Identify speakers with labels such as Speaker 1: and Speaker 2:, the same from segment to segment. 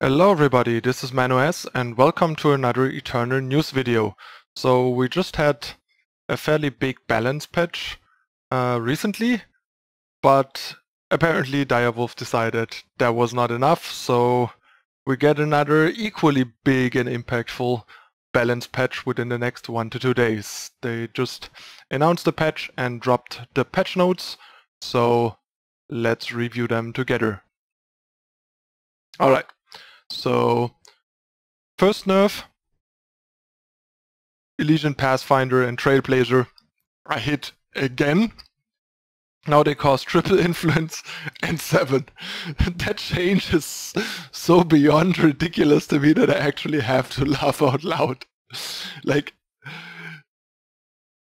Speaker 1: Hello everybody, this is ManoS and welcome to another Eternal news video. So we just had a fairly big balance patch recently, but apparently Direwolf decided that was not enough, so we get another equally big and impactful balance patch within the next 1 to 2 days. They just announced the patch and dropped the patch notes, so let's review them together. Alright. So, first nerf, Elysian Pathfinder and Trailblazer are hit again. Now they cause triple influence and 7. That change is so beyond ridiculous to me that I actually have to laugh out loud. Like,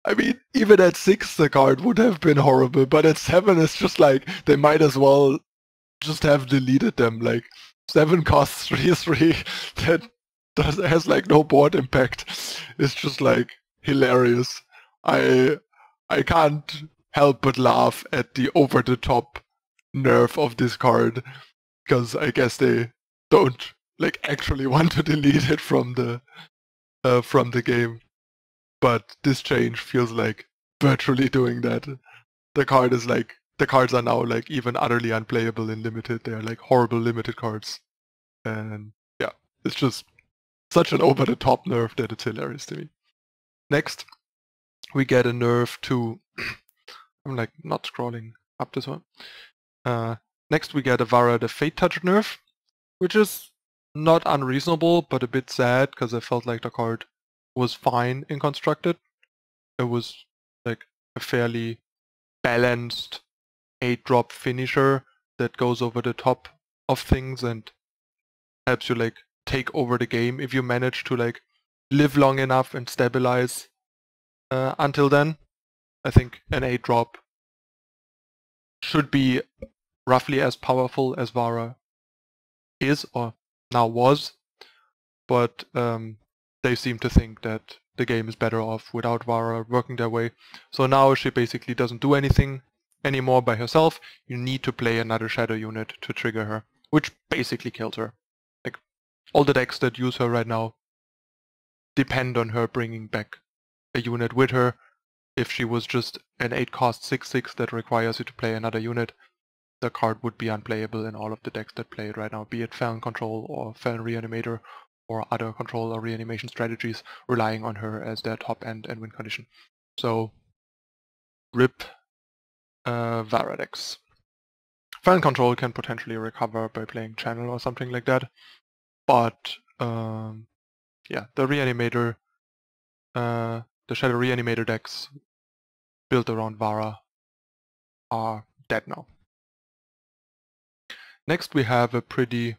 Speaker 1: I mean, even at 6 the card would have been horrible, but at 7 it's just like, they might as well just have deleted them. Like, 7 costs 3/3, that has like no board impact. It's just like hilarious. I can't help but laugh at the over-the-top nerf of this card, because I guess they don't like actually want to delete it from the game. But this change feels like virtually doing that. The cards are now like even utterly unplayable in limited. They're like horrible limited cards. And yeah, it's just such an over-the-top nerf that it's hilarious to me. Next, we get a nerf to... I'm like not scrolling up this one. Next we get a Vara the Fate Touch nerf, which is not unreasonable, but a bit sad, because I felt like the card was fine in Constructed. It was like a fairly balanced 8-drop finisher that goes over the top of things and helps you like take over the game if you manage to like live long enough and stabilize until then. I think an 8-drop should be roughly as powerful as Vara is, or now was, but they seem to think that the game is better off without Vara working their way. So now she basically doesn't do anything anymore by herself. You need to play another shadow unit to trigger her, which basically kills her. Like, all the decks that use her right now depend on her bringing back a unit with her. If she was just an 8-cost 6/6 that requires you to play another unit, the card would be unplayable in all of the decks that play it right now, be it Felon Control or Felon Reanimator or other control or reanimation strategies relying on her as their top end and win condition. So, rip Vara decks. Felon Control can potentially recover by playing Channel or something like that, but yeah, the Reanimator, the Shadow Reanimator decks built around Vara are dead now. Next we have a pretty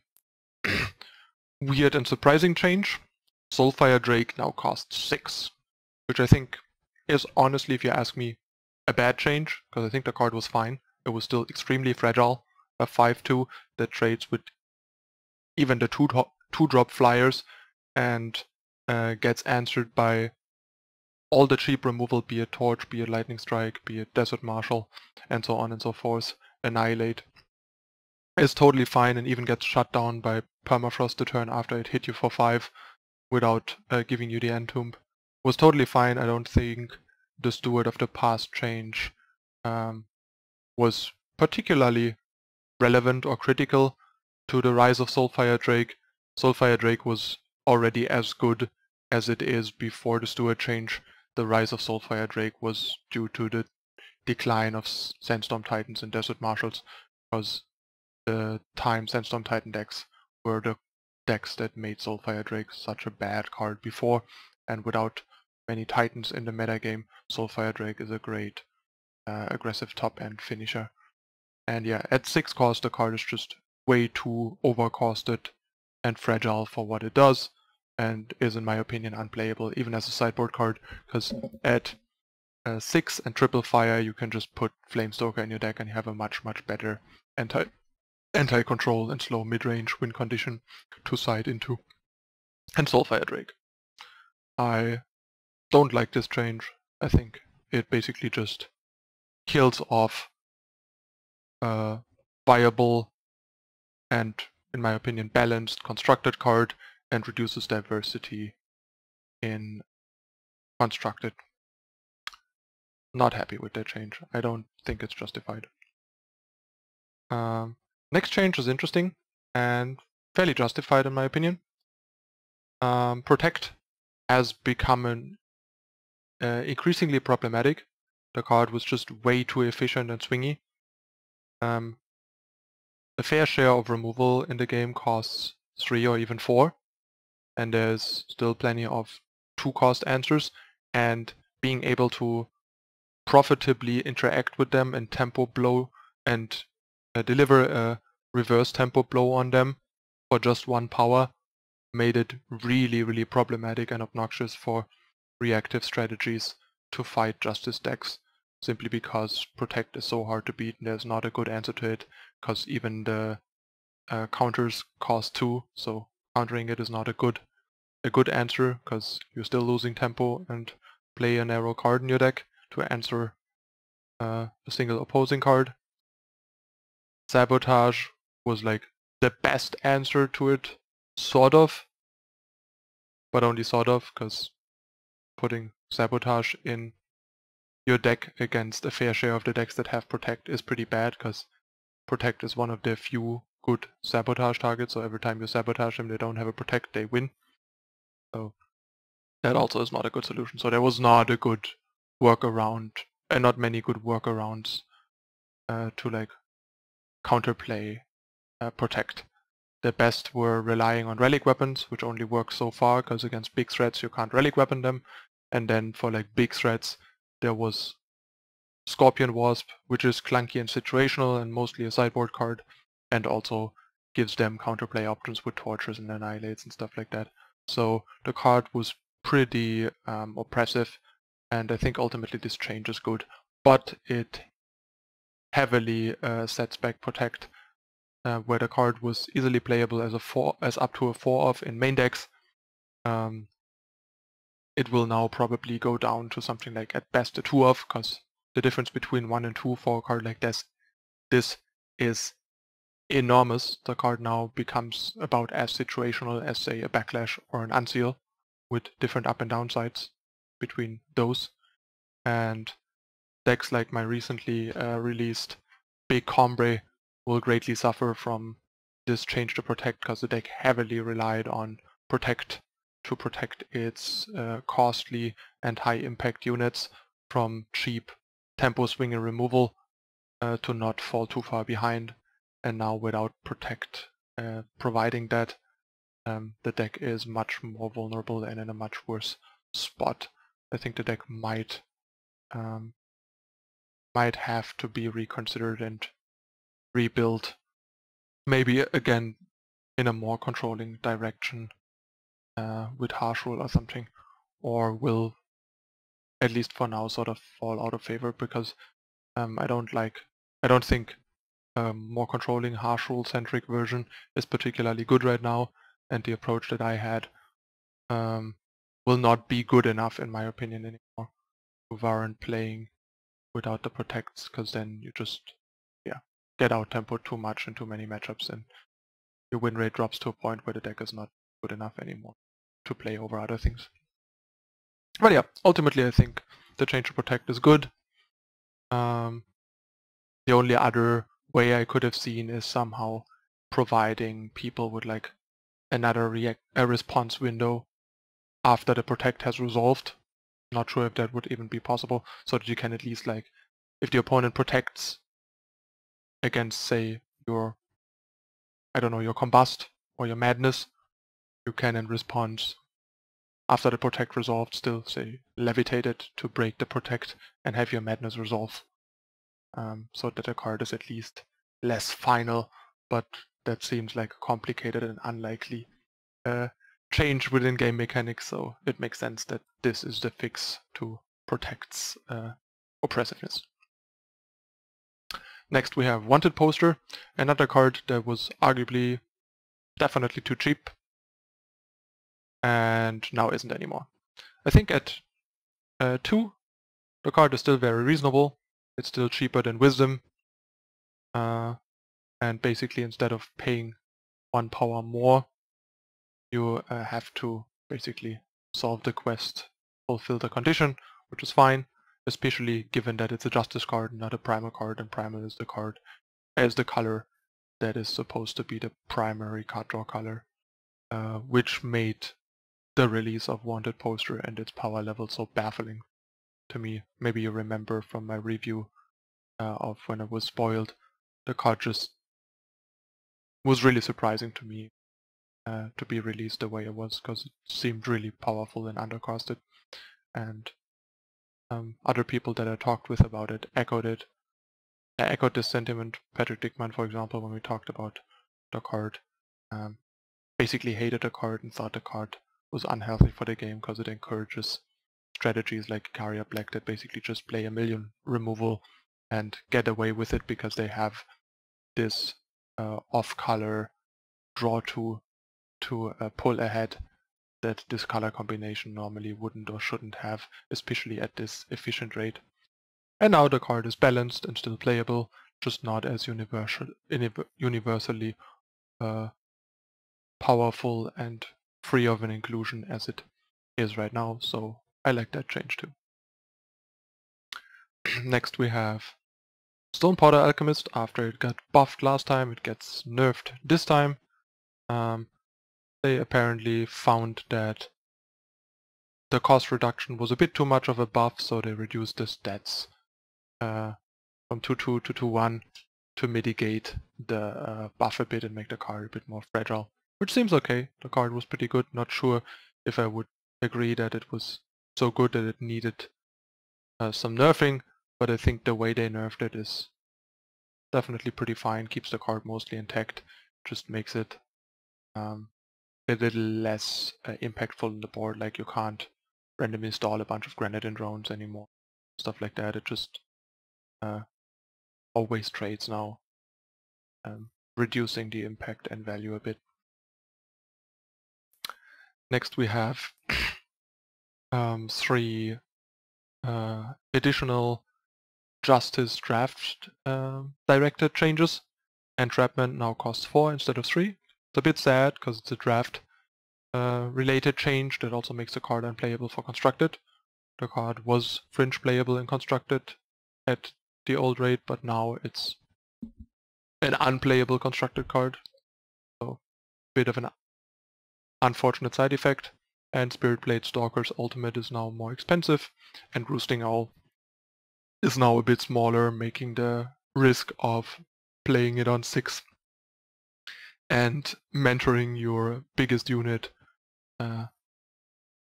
Speaker 1: weird and surprising change. Soulfire Drake now costs 6, which I think is honestly, if you ask me, a bad change, because I think the card was fine. It was still extremely fragile, a 5/2 that trades with even the 2-drop flyers and gets answered by all the cheap removal, be it Torch, be it Lightning Strike, be it Desert Marshal, and so on and so forth. Annihilate is totally fine and even gets shut down by Permafrost the turn after it hit you for 5 without giving you the Entomb. Was totally fine. I don't think the Steward of the Past change was particularly relevant or critical to the rise of Soulfire Drake. Soulfire Drake was already as good as it is before the Steward change. The rise of Soulfire Drake was due to the decline of Sandstorm Titans and Desert Marshals, because the time Sandstorm Titan decks were the decks that made Soulfire Drake such a bad card before, and without many Titans in the metagame, Soulfire Drake is a great aggressive top-end finisher. And yeah, at 6 cost the card is just way too overcosted and fragile for what it does, and is in my opinion unplayable even as a sideboard card, because at 6 and triple fire you can just put Flamestoker in your deck and you have a much better anti-control and slow mid-range win condition to side into. And Soulfire Drake. I don't like this change. I think it basically just kills off viable and in my opinion, balanced, constructed card and reduces diversity in constructed. Not happy with that change. I don't think it's justified. Next change is interesting and fairly justified in my opinion. Protect has become increasingly problematic. The card was just way too efficient and swingy. A fair share of removal in the game costs 3 or even 4, and there's still plenty of 2-cost answers, and being able to profitably interact with them and tempo blow and deliver a reverse tempo blow on them for just 1 power made it really, really problematic and obnoxious for reactive strategies to fight Justice decks, simply because Protect is so hard to beat and there's not a good answer to it, because even the counters cost 2, so countering it is not a good answer, because you're still losing tempo and play a narrow card in your deck to answer a single opposing card. Sabotage was like the best answer to it, sort of, but only sort of, because putting Sabotage in your deck against a fair share of the decks that have Protect is pretty bad, because Protect is one of the few good Sabotage targets, so every time you Sabotage them they don't have a Protect, they win. So that also is not a good solution. So there was not a good workaround, and not many good workarounds to like counterplay Protect. The best were relying on relic weapons, which only work so far, because against big threats you can't relic weapon them. And then for like big threats there was Scorpion Wasp, which is clunky and situational and mostly a sideboard card, and also gives them counterplay options with Tortures and Annihilates and stuff like that. So the card was pretty oppressive, and I think ultimately this change is good, but it heavily sets back Protect, where the card was easily playable as up to a 4-off in main decks. It will now probably go down to something like at best a 2-off, because the difference between 1 and 2 for a card like this is enormous. The card now becomes about as situational as, say, a Backlash or an Unseal, with different up and down sides between those. And decks like my recently released Big Combre will greatly suffer from this change to Protect, because the deck heavily relied on Protect to protect its costly and high impact units from cheap tempo swing and removal to not fall too far behind. And now without Protect providing that, the deck is much more vulnerable and in a much worse spot. I think the deck might have to be reconsidered and rebuilt, maybe again in a more controlling direction with Harsh Rule or something, or will at least for now sort of fall out of favor, because I don't think more controlling Harsh Rule centric version is particularly good right now, and the approach that I had will not be good enough in my opinion anymore to warrant playing without the Protects, because then you just get out tempo too much in too many matchups and your win rate drops to a point where the deck is not good enough anymore to play over other things. But yeah, ultimately I think the change to Protect is good. The only other way I could have seen is somehow providing people with like another response window after the Protect has resolved. Not sure if that would even be possible, so that you can at least, like, if the opponent protects against, say, your, I don't know, your Combust or your Madness, you can in response, after the Protect resolved, still, say, levitate it to break the Protect and have your Madness resolve. So that the card is at least less final, but that seems like a complicated and unlikely change within game mechanics, so it makes sense that this is the fix to Protect's oppressiveness. Next we have Wanted Poster, another card that was arguably definitely too cheap and now isn't anymore. I think at 2 the card is still very reasonable. It's still cheaper than Wisdom, and basically instead of paying 1 power more, you have to basically solve the quest, fulfill the condition, which is fine, especially given that it's a Justice card, not a Primal card, and Primal is the card as the color that is supposed to be the primary card draw color, which made the release of Wanted Poster and its power level so baffling to me. Maybe you remember from my review of when it was spoiled, the card just was really surprising to me to be released the way it was, because it seemed really powerful and undercosted, and other people that I talked with about it echoed it. I echoed this sentiment. Patrick Dickman, for example, when we talked about the card, basically hated the card and thought the card was unhealthy for the game because it encourages strategies like Caria Black that basically just play a million removal and get away with it because they have this off-color draw to pull ahead that this color combination normally wouldn't or shouldn't have, especially at this efficient rate. And now the card is balanced and still playable, just not as universally powerful and free of an inclusion as it is right now, so I like that change too. Next we have Stone Powder Alchemist. After it got buffed last time, it gets nerfed this time. They apparently found that the cost reduction was a bit too much of a buff, so they reduced the stats from 2-2 to 2-1 to mitigate the buff a bit and make the card a bit more fragile. Which seems okay. The card was pretty good. Not sure if I would agree that it was so good that it needed some nerfing, but I think the way they nerfed it is definitely pretty fine. Keeps the card mostly intact, just makes it a little less impactful on the board. Like you can't randomly install a bunch of Grenadine drones anymore, stuff like that. It just always trades now, reducing the impact and value a bit. Next we have 3 additional Justice draft directed changes. Entrapment now costs 4 instead of 3. It's a bit sad because it's a draft related change that also makes the card unplayable for Constructed. The card was fringe playable in Constructed at the old rate, but now it's an unplayable Constructed card. So a bit of an unfortunate side effect. And Spiritblade Stalker's ultimate is now more expensive, and Roosting Owl is now a bit smaller, making the risk of playing it on 6 and mentoring your biggest unit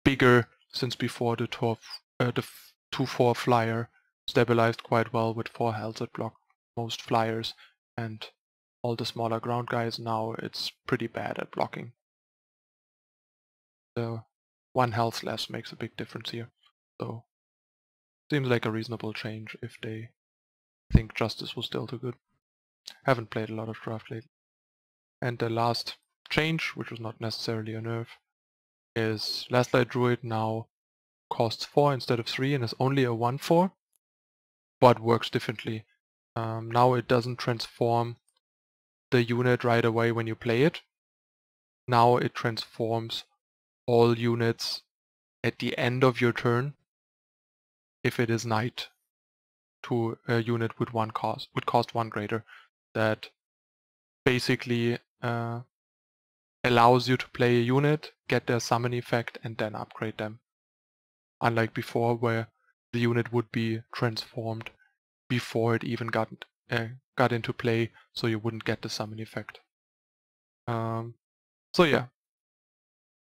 Speaker 1: bigger, since before the 2/4 flyer stabilized quite well with 4 health that block most flyers, and all the smaller ground guys now it's pretty bad at blocking. The 1 health less makes a big difference here, so seems like a reasonable change if they think Justice was still too good. Haven't played a lot of draft lately. And the last change, which was not necessarily a nerf, is Last Light Druid now costs 4 instead of 3 and is only a 1/4, but works differently. Now it doesn't transform the unit right away when you play it. Now it transforms all units at the end of your turn if it is Knight to a unit with would cost 1 greater. That basically allows you to play a unit, get their summon effect, and then upgrade them. Unlike before, where the unit would be transformed before it even got into play, so you wouldn't get the summon effect. So yeah,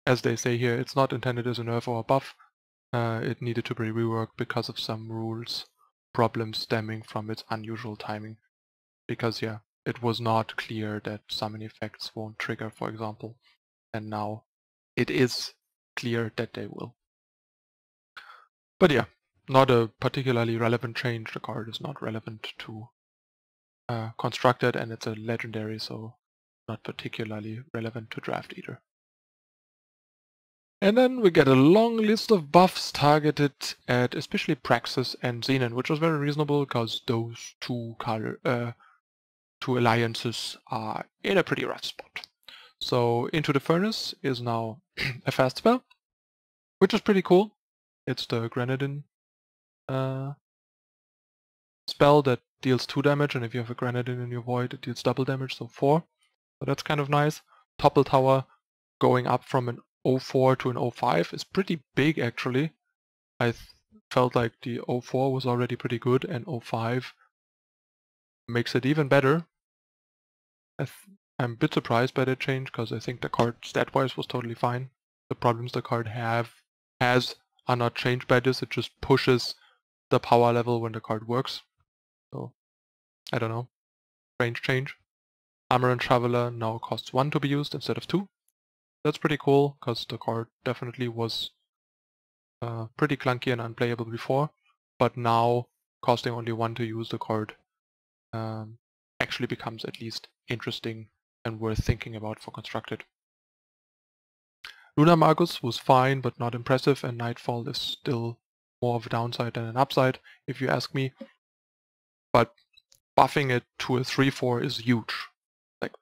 Speaker 1: as they say here, it's not intended as a nerf or a buff. It needed to be reworked because of some rules problems stemming from its unusual timing. Because yeah, it was not clear that summon effects won't trigger, for example, and now it is clear that they will. But yeah, not a particularly relevant change. The card is not relevant to Constructed, and it's a legendary, so not particularly relevant to draft either. And then we get a long list of buffs targeted at especially Praxis and Xenon, which was very reasonable because those two alliances are in a pretty rough spot. So Into the Furnace is now a fast spell, which is pretty cool. It's the Grenadin spell that deals 2 damage, and if you have a Grenadin in your void, it deals double damage, so 4. So that's kind of nice. Topple Tower going up from an 0-4 to an 0-5 is pretty big actually. I felt like the 0-4 was already pretty good, and 0-5 makes it even better. I'm a bit surprised by that change, because I think the card stat-wise was totally fine. The problems the card has are not changed by this, it just pushes the power level when the card works. So, I don't know. Strange change. Armor and Traveler now costs 1 to be used instead of 2. That's pretty cool, because the card definitely was pretty clunky and unplayable before, but now costing only 1 to use the card actually becomes at least interesting and worth thinking about for Constructed. Lunar Magus was fine but not impressive, and Nightfall is still more of a downside than an upside if you ask me, but buffing it to a 3-4 is huge. Like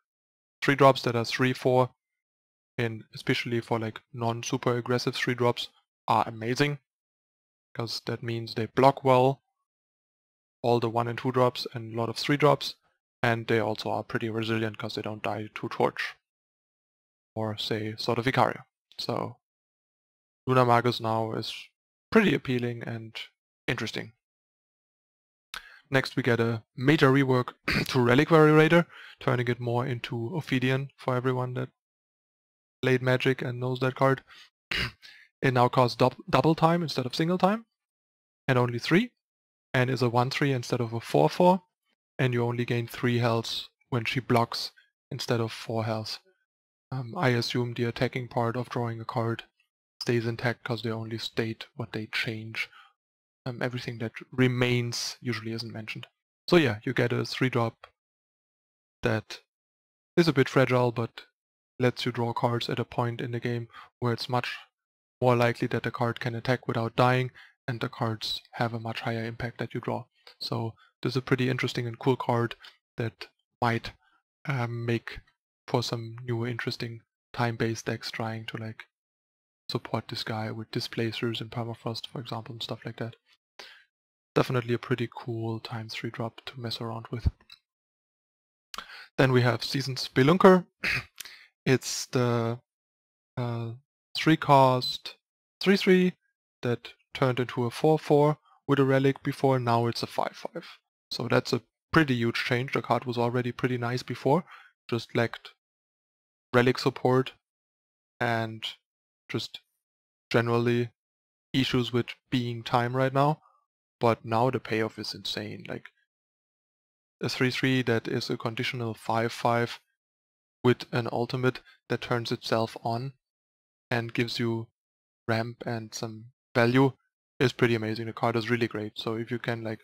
Speaker 1: 3 drops that are 3-4, and especially for like non-super aggressive 3 drops, are amazing, because that means they block well, all the 1 and 2 drops and a lot of 3 drops, and they also are pretty resilient because they don't die to Torch or say Sword of Icaria. So Lunar Magus now is pretty appealing and interesting. Next we get a major rework to Reliquary Raider, turning it more into Ophidian for everyone that played Magic and knows that card. It now costs double time instead of single time, and only 3, and is a 1-3 instead of a 4-4, and you only gain 3 health when she blocks instead of 4 health. I assume the attacking part of drawing a card stays intact because they only state what they change. Everything that remains usually isn't mentioned. So yeah, you get a 3-drop that is a bit fragile, but lets you draw cards at a point in the game where it's much more likely that the card can attack without dying, and the cards have a much higher impact that you draw. So this is a pretty interesting and cool card that might make for some new interesting time-based decks trying to like support this guy with displacers and permafrost, for example, and stuff like that. Definitely a pretty cool times 3 drop to mess around with. Then we have Seasoned Spelunker. It's the 3-cost 3-3 that turned into a 4-4 with a relic before. Now it's a 5-5. So that's a pretty huge change. The card was already pretty nice before, just lacked relic support and just generally issues with being time right now. But now the payoff is insane. Like a 3-3 that is a conditional 5-5 with an ultimate that turns itself on and gives you ramp and some value is pretty amazing. The card is really great. So if you can like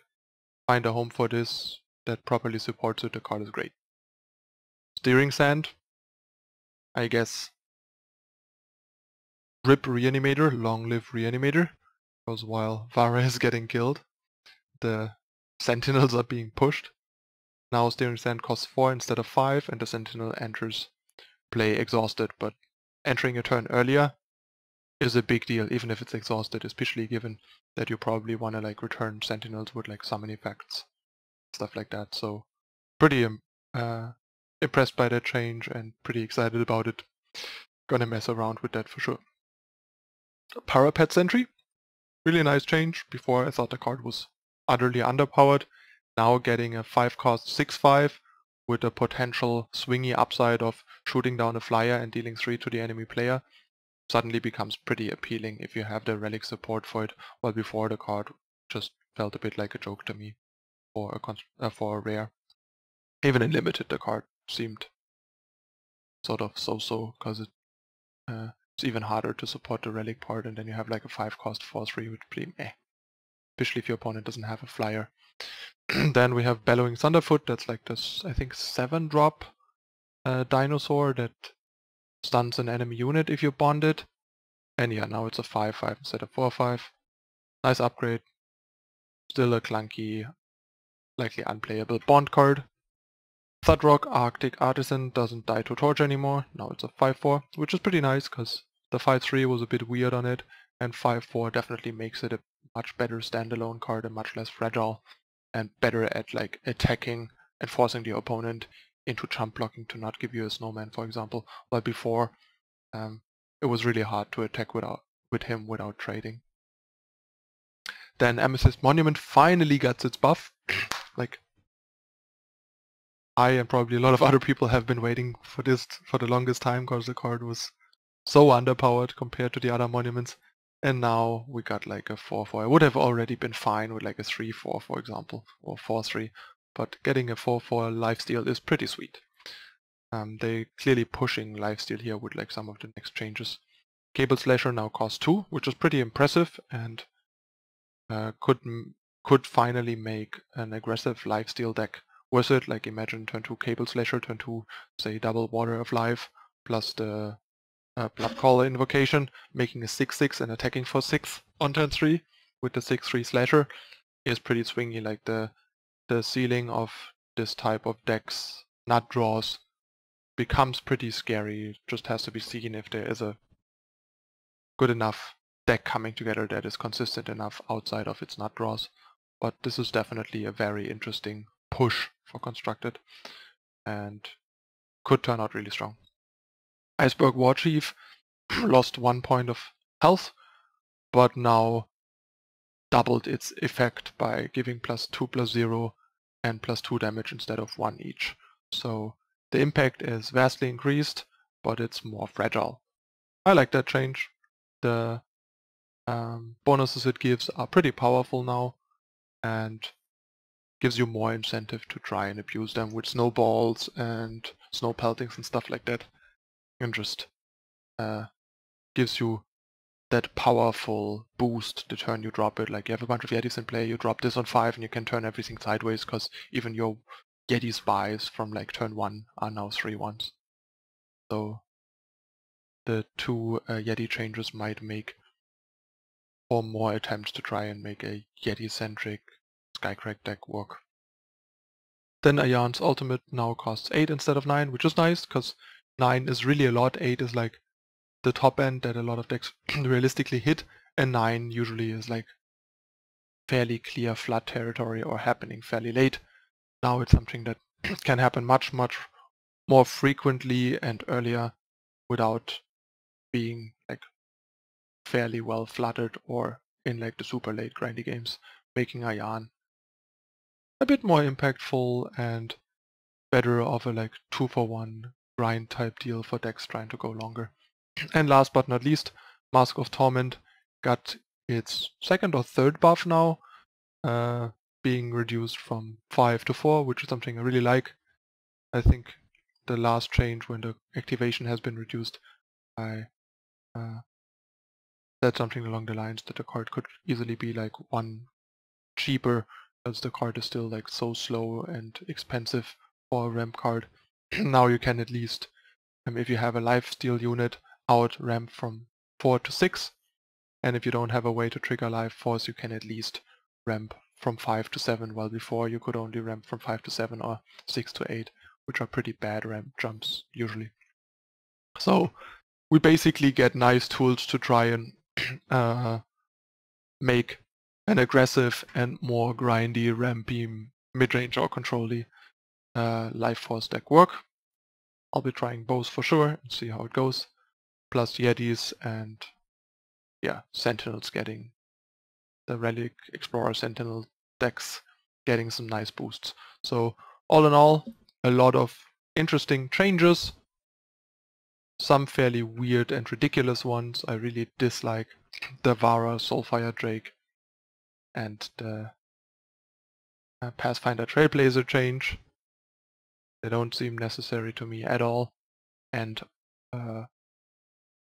Speaker 1: find a home for this that properly supports it, the card is great. Steering Sand, I guess. RIP Reanimator, long live Reanimator, because while Vara is getting killed, the Sentinels are being pushed. Now Steering Sand costs 4 instead of 5, and the Sentinel enters play exhausted, but entering a turn earlier is a big deal, even if it's exhausted, especially given that you probably want to like return Sentinels with like summon effects, stuff like that. So pretty impressed by that change and pretty excited about it. Gonna mess around with that for sure. Parapet Sentry, really nice change. Before I thought the card was utterly underpowered. Now getting a 5-cost 6-5 with a potential swingy upside of shooting down a flyer and dealing 3 to the enemy player suddenly becomes pretty appealing if you have the relic support for it, while before the card just felt a bit like a joke to me for a rare. Even in limited the card seemed sort of so-so, because it's even harder to support the relic part, and then you have like a 5-cost 4-3 which is pretty meh, especially if your opponent doesn't have a flyer. Then we have Bellowing Thunderfoot, that's like this, I think, 7-drop dinosaur that stuns an enemy unit if you bond it. And yeah, now it's a 5-5 instead of 4-5. Nice upgrade. Still a clunky, likely unplayable bond card. Thudrock Arctic Artisan doesn't die to Torch anymore. Now it's a 5-4, which is pretty nice because the 5-3 was a bit weird on it, and 5-4 definitely makes it a much better standalone card and much less fragile, and better at like attacking and forcing the opponent into jump blocking to not give you a snowman, for example. While before, it was really hard to attack with him without trading. Then Amethyst Monument finally gets its buff. Like, I and probably a lot of other people have been waiting for this for the longest time because the card was so underpowered compared to the other monuments. And now we got like a 4-4. I would have already been fine with like a 3-4, for example, or 4-3. But getting a 4-4 lifesteal is pretty sweet. They clearly pushing lifesteal here with like some of the next changes. Cable Slasher now costs 2, which is pretty impressive, and could finally make an aggressive lifesteal deck worth it. Like imagine turn 2 Cable Slasher, turn 2 say double Water of Life, plus the Bloodcaller invocation, making a 6-6 and attacking for 6 on turn 3 with the 6-3 Slasher is pretty swingy. Like the ceiling of this type of decks, nut draws, becomes pretty scary. It just has to be seen if there is a good enough deck coming together that is consistent enough outside of its nut draws. But this is definitely a very interesting push for Constructed and could turn out really strong. Iceberg Warchief lost 1 point of health, but now doubled its effect by giving +2/+0 and +2 damage instead of 1 each. So the impact is vastly increased, but it's more fragile. I like that change. The bonuses it gives are pretty powerful now and gives you more incentive to try and abuse them with snowballs and snow peltings and stuff like that. And just gives you that powerful boost the turn you drop it. Like you have a bunch of Yetis in play, you drop this on 5 and you can turn everything sideways because even your Yeti spies from like turn 1 are now 3/1s. So the 2 Yeti changes might make 4 more attempts to try and make a Yeti-centric Skycrack deck work. Then Ayan's ultimate now costs 8 instead of 9, which is nice because 9 is really a lot. 8 is like the top end that a lot of decks realistically hit, and 9 usually is like fairly clear flood territory or happening fairly late. Now it's something that can happen much more frequently and earlier without being like fairly well flooded or in like the super late grindy games, making Ayan a bit more impactful and better of a like 2-for-1 grind type deal for decks trying to go longer. And last but not least, Mask of Torment got its 2nd or 3rd buff now, being reduced from 5 to 4, which is something I really like. I think the last change when the activation has been reduced, I said something along the lines that the card could easily be like 1 cheaper, because the card is still like so slow and expensive for a ramp card. Now you can at least, if you have a lifesteal unit, out ramp from 4 to 6, and if you don't have a way to trigger life force, you can at least ramp from 5 to 7, while before you could only ramp from 5 to 7 or 6 to 8, which are pretty bad ramp jumps usually. So we basically get nice tools to try and make an aggressive and more grindy, rampy, mid-range or control-y life force deck work. I'll be trying both for sure and see how it goes. Plus Yetis and yeah, Sentinels getting the Relic Explorer Sentinel decks getting some nice boosts. So all in all, a lot of interesting changes. Some fairly weird and ridiculous ones. I really dislike the Vara Soulfire Drake and the Pathfinder Trailblazer change. They don't seem necessary to me at all, and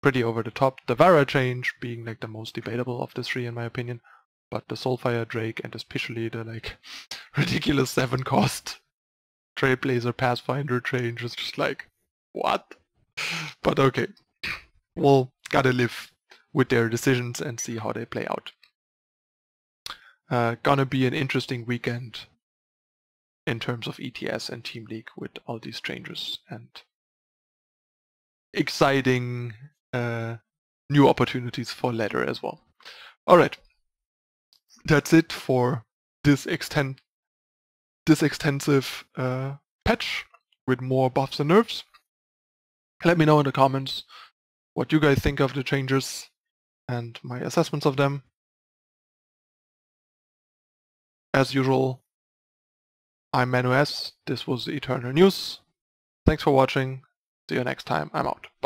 Speaker 1: pretty over the top. The Vara change being like the most debatable of the 3 in my opinion, but the Soulfire Drake and especially the like ridiculous 7-cost Trailblazer Pathfinder change is just like, what? But okay, we'll gotta live with their decisions and see how they play out. Gonna be an interesting weekend in terms of ETS and Team League with all these changes and exciting new opportunities for ladder as well. Alright, that's it for this extensive patch with more buffs and nerfs. Let me know in the comments what you guys think of the changes and my assessments of them. As usual, I'm Manu S. This was the Eternal News. Thanks for watching. See you next time. I'm out. Bye.